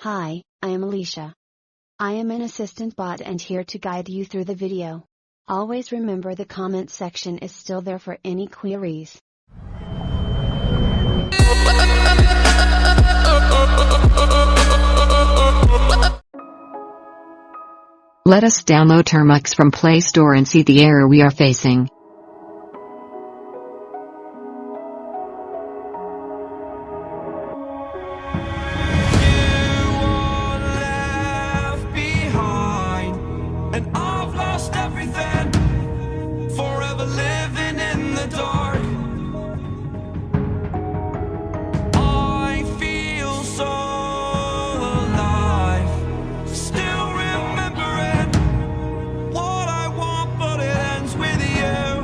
Hi, I am Alicia. I am an assistant bot and here to guide you through the video. Always remember the comment section is still there for any queries. Let us download Termux from Play Store and see the error we are facing. And I've lost everything, forever living in the dark. I feel so alive, still remembering what I want, but it ends with you.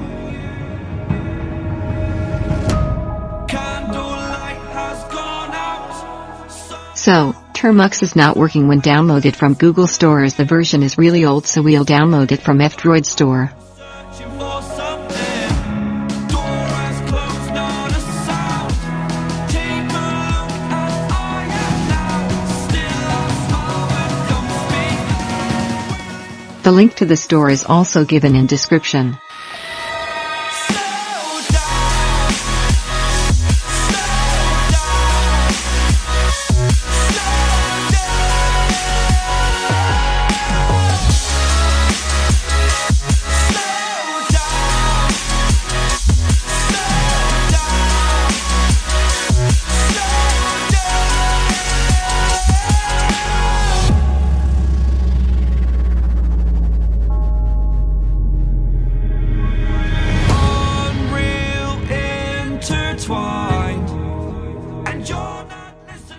Candlelight has gone out. So, Termux is not working when downloaded from Google Store as the version is really old, so we'll download it from F-droid store. The link to the store is also given in description.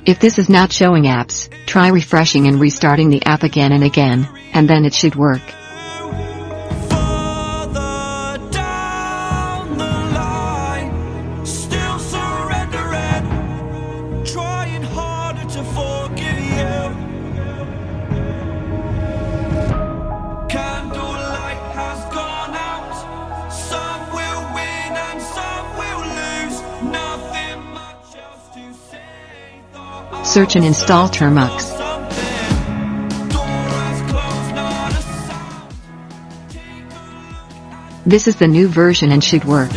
If this is not showing apps, try refreshing and restarting the app again and again, and then it should work. Further down the line, still surrendering, trying harder to forgive you. Candlelight has gone out, some will win and some will lose, nothing much else to say. Search and install Termux. This is the new version and should work.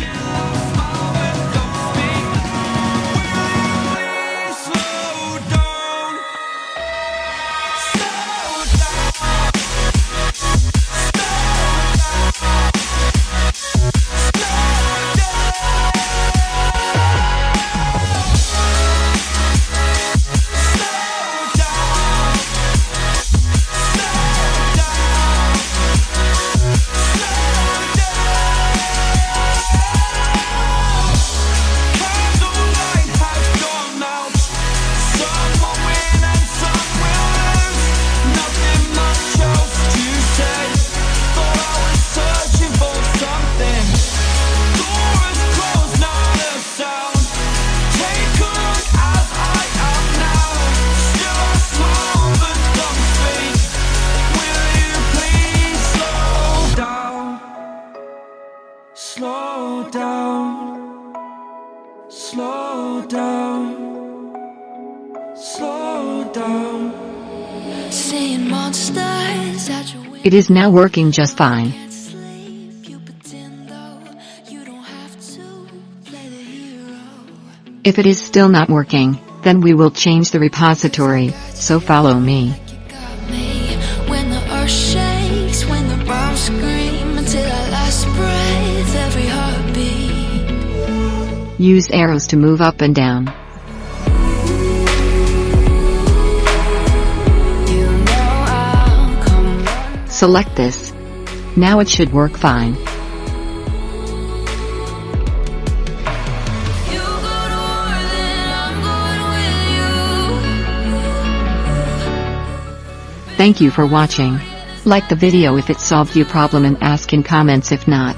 Slow down, slow down, slow down. Seeing monsters at your window. It is now working just fine. If it is still not working, then we will change the repository, so follow me. When the earth shakes, when the bombs scream, until our last breath, every heartbeat. Use arrows to move up and down. You know I'll come. Select this. Now it should work fine. You go to war, then I'm going with you. Thank you for watching. Like the video if it solved your problem and ask in comments if not.